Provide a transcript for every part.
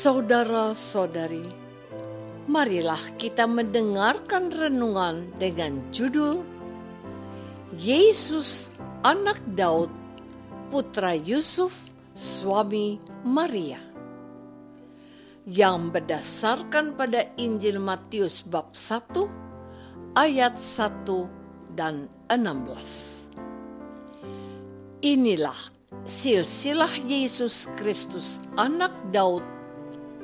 Saudara-saudari, marilah kita mendengarkan renungan dengan judul Yesus Anak Daud, Putra Yusuf, Suami Maria, yang berdasarkan pada Injil Matius bab 1 ayat 1 dan 16. Inilah silsilah Yesus Kristus anak Daud,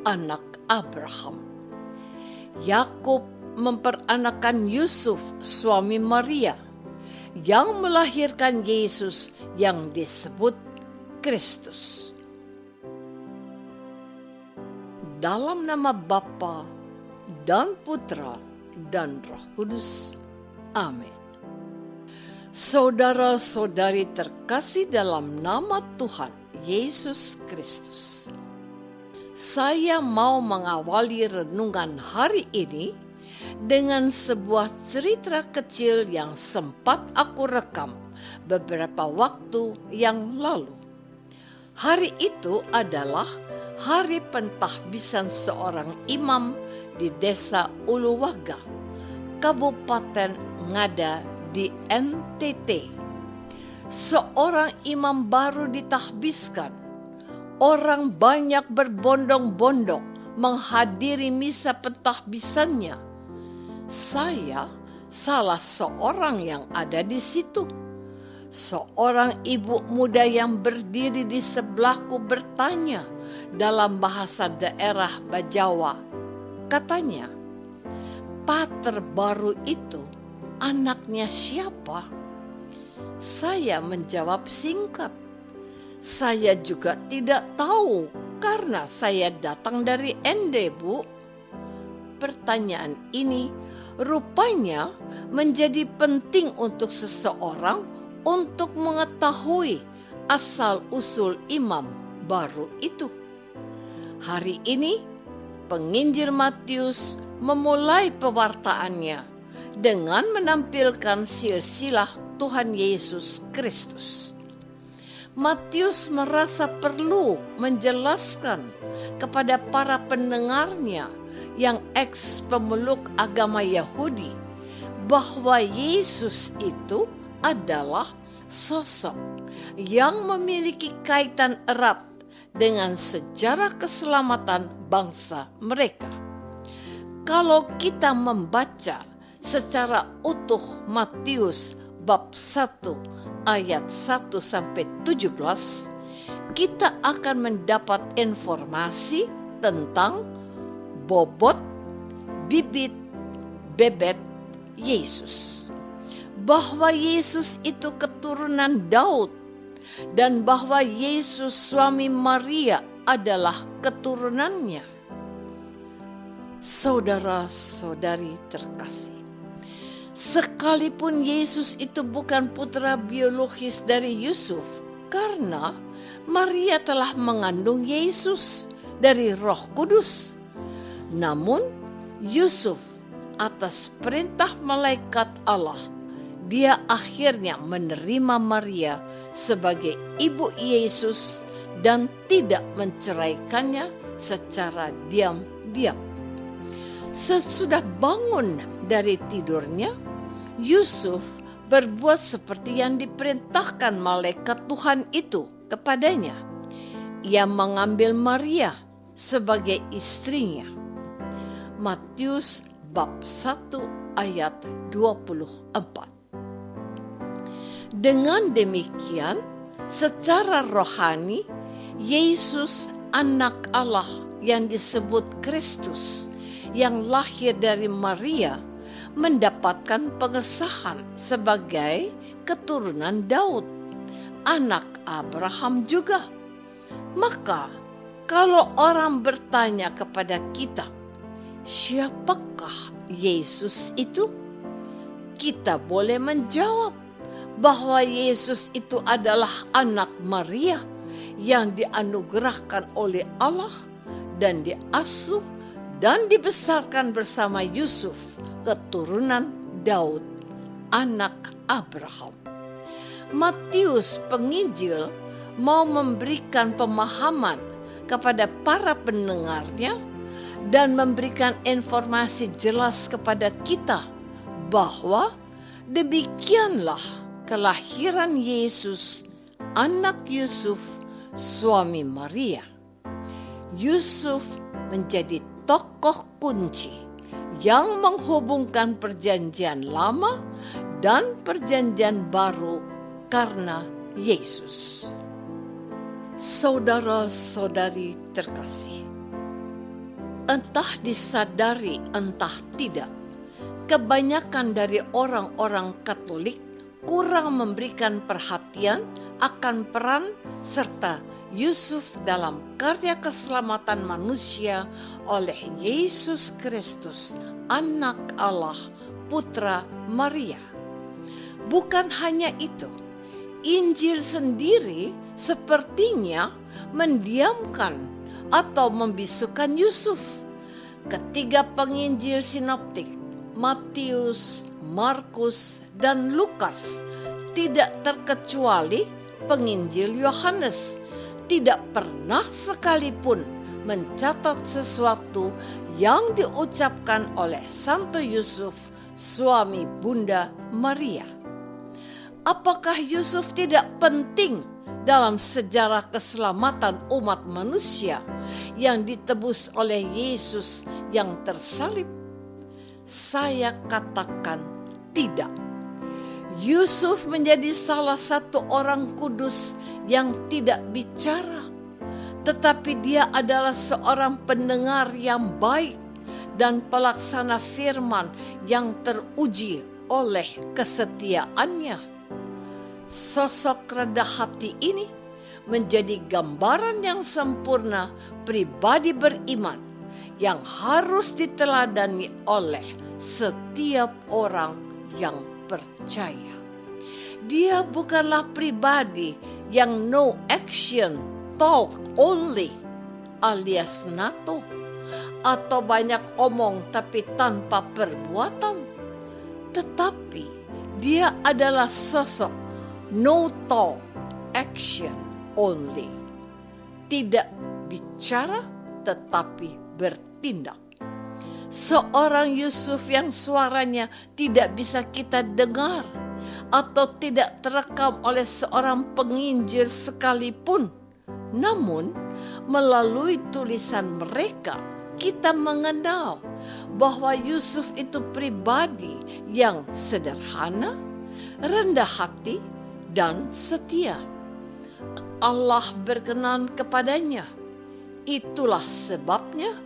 anak Abraham. Yakub memperanakan Yusuf, suami Maria, yang melahirkan Yesus yang disebut Kristus. Dalam nama Bapa dan Putra dan Roh Kudus. Amin. Saudara-saudari terkasih dalam nama Tuhan Yesus Kristus, saya mau mengawali renungan hari ini dengan sebuah cerita kecil yang sempat aku rekam beberapa waktu yang lalu. Hari itu adalah hari pentahbisan seorang imam di desa Uluwaga, Kabupaten Ngada di NTT. Seorang imam baru ditahbiskan. Orang banyak berbondong-bondong menghadiri misa pentahbisannya. Saya salah seorang yang ada di situ. Seorang ibu muda yang berdiri di sebelahku bertanya dalam bahasa daerah Bajawa. Katanya, "Pater baru itu anaknya siapa?" Saya menjawab singkat, "Saya juga tidak tahu karena saya datang dari Ende, Bu." Pertanyaan ini rupanya menjadi penting untuk seseorang untuk mengetahui asal-usul imam baru itu. Hari ini penginjil Matius memulai pewartaannya dengan menampilkan silsilah Tuhan Yesus Kristus. Matius merasa perlu menjelaskan kepada para pendengarnya yang ex-pemeluk agama Yahudi bahwa Yesus itu adalah sosok yang memiliki kaitan erat dengan sejarah keselamatan bangsa mereka. Kalau kita membaca secara utuh Matius bab 1 ayat 1 sampai 17, kita akan mendapat informasi tentang bobot, bibit, bebet Yesus. Bahwa Yesus itu keturunan Daud dan bahwa Yesus suami Maria adalah keturunannya. Saudara-saudari terkasih, sekalipun Yesus itu bukan putra biologis dari Yusuf, karena Maria telah mengandung Yesus dari Roh Kudus. Namun Yusuf atas perintah malaikat Allah, dia akhirnya menerima Maria sebagai ibu Yesus dan tidak menceraikannya secara diam-diam. Sesudah bangun dari tidurnya, Yusuf berbuat seperti yang diperintahkan malaikat Tuhan itu kepadanya. Ia mengambil Maria sebagai istrinya. Matius bab 1 ayat 24. Dengan demikian, secara rohani, Yesus anak Allah yang disebut Kristus, yang lahir dari Maria, mendapatkan pengesahan sebagai keturunan Daud, anak Abraham juga. Maka kalau orang bertanya kepada kita, siapakah Yesus itu? Kita boleh menjawab bahwa Yesus itu adalah anak Maria yang dianugerahkan oleh Allah dan diasuh dan dibesarkan bersama Yusuf, keturunan Daud, anak Abraham. Matius penginjil mau memberikan pemahaman kepada para pendengarnya dan memberikan informasi jelas kepada kita bahwa demikianlah kelahiran Yesus, anak Yusuf, suami Maria. Yusuf menjadi tokoh kunci yang menghubungkan perjanjian lama dan perjanjian baru karena Yesus. Saudara-saudari terkasih, entah disadari entah tidak, kebanyakan dari orang-orang Katolik kurang memberikan perhatian akan peran serta Yusuf dalam karya keselamatan manusia oleh Yesus Kristus, Anak Allah, Putra Maria. Bukan hanya itu, Injil sendiri sepertinya mendiamkan atau membisukan Yusuf. Ketiga penginjil sinoptik, Matius, Markus, dan Lukas, tidak terkecuali penginjil Yohanes, tidak pernah sekalipun mencatat sesuatu yang diucapkan oleh Santo Yusuf, suami Bunda Maria. Apakah Yusuf tidak penting dalam sejarah keselamatan umat manusia yang ditebus oleh Yesus yang tersalib? Saya katakan tidak. Yusuf menjadi salah satu orang kudus yang tidak bicara, tetapi dia adalah seorang pendengar yang baik dan pelaksana firman yang teruji oleh kesetiaannya. Sosok rendah hati ini menjadi gambaran yang sempurna pribadi beriman yang harus diteladani oleh setiap orang yang percaya. Dia bukanlah pribadi yang no action, talk only alias NATO, atau banyak omong tapi tanpa perbuatan. Tetapi dia adalah sosok no talk, action only. Tidak bicara tetapi bertindak. Seorang Yusuf yang suaranya tidak bisa kita dengar atau tidak terekam oleh seorang penginjil sekalipun. Namun, melalui tulisan mereka, kita mengenal bahwa Yusuf itu pribadi yang sederhana, rendah hati, dan setia. Allah berkenan kepadanya. Itulah sebabnya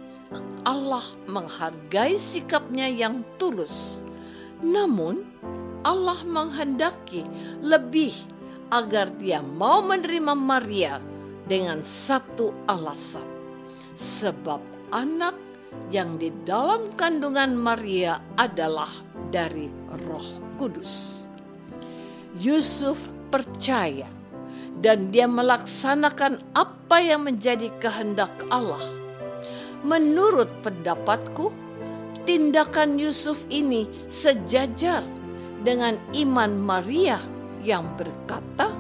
Allah menghargai sikapnya yang tulus. Namun, Allah menghendaki lebih agar dia mau menerima Maria dengan satu alasan. Sebab anak yang di dalam kandungan Maria adalah dari Roh Kudus. Yusuf percaya dan dia melaksanakan apa yang menjadi kehendak Allah. Menurut pendapatku, tindakan Yusuf ini sejajar dengan iman Maria yang berkata,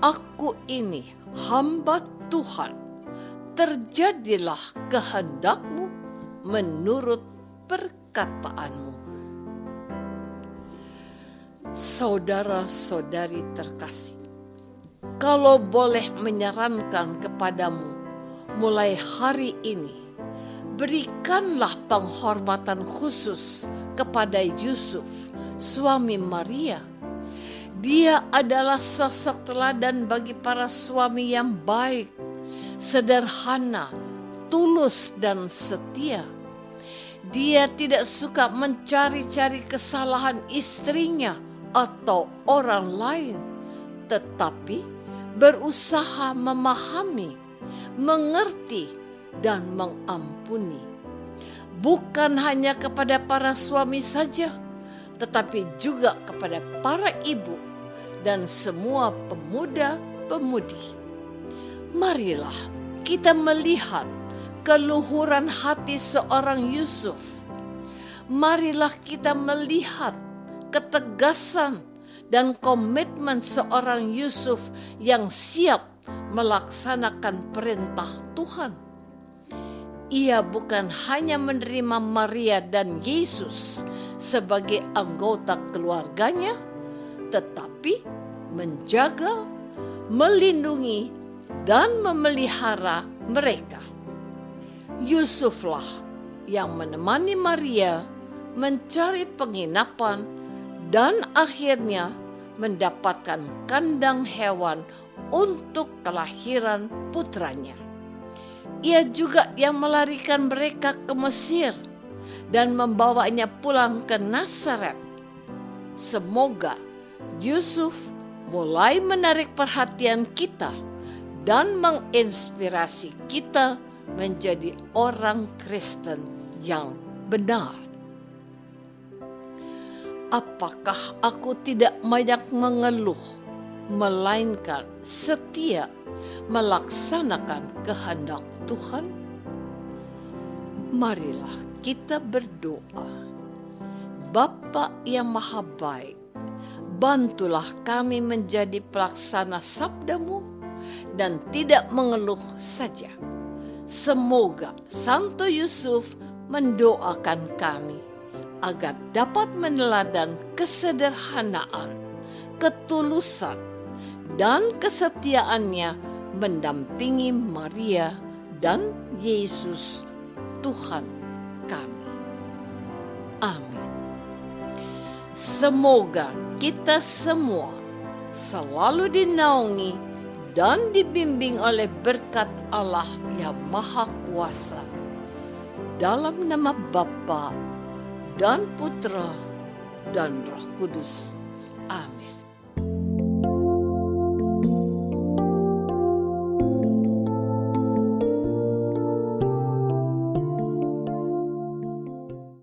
"Aku ini hamba Tuhan, terjadilah kehendak-Mu menurut perkataanmu." Saudara-saudari terkasih, kalau boleh menyarankan kepadamu mulai hari ini, berikanlah penghormatan khusus kepada Yusuf, suami Maria. Dia adalah sosok teladan bagi para suami yang baik, sederhana, tulus, dan setia. Dia tidak suka mencari-cari kesalahan istrinya atau orang lain, tetapi berusaha memahami, mengerti, dan mengampuni. Bukan hanya kepada para suami saja, tetapi juga kepada para ibu dan semua pemuda-pemudi. Marilah kita melihat keluhuran hati seorang Yusuf. Marilah kita melihat ketegasan dan komitmen seorang Yusuf yang siap melaksanakan perintah Tuhan. Ia bukan hanya menerima Maria dan Yesus sebagai anggota keluarganya, tetapi menjaga, melindungi, dan memelihara mereka. Yusuflah yang menemani Maria mencari penginapan dan akhirnya mendapatkan kandang hewan untuk kelahiran putranya. Ia juga yang melarikan mereka ke Mesir dan membawanya pulang ke Nazaret. Semoga Yusuf mulai menarik perhatian kita dan menginspirasi kita menjadi orang Kristen yang benar. Apakah aku tidak banyak mengeluh, melainkan setia melaksanakan kehendak Tuhan? Marilah kita berdoa. Bapa yang Maha Baik, bantulah kami menjadi pelaksana sabda-Mu dan tidak mengeluh saja. Semoga Santo Yusuf mendoakan kami agar dapat meneladan kesederhanaan, ketulusan, dan kesetiaannya mendampingi Maria dan Yesus Tuhan kami. Amin. Semoga kita semua selalu dinaungi dan dibimbing oleh berkat Allah yang Maha Kuasa. Dalam nama Bapa dan Putra dan Roh Kudus. Amin.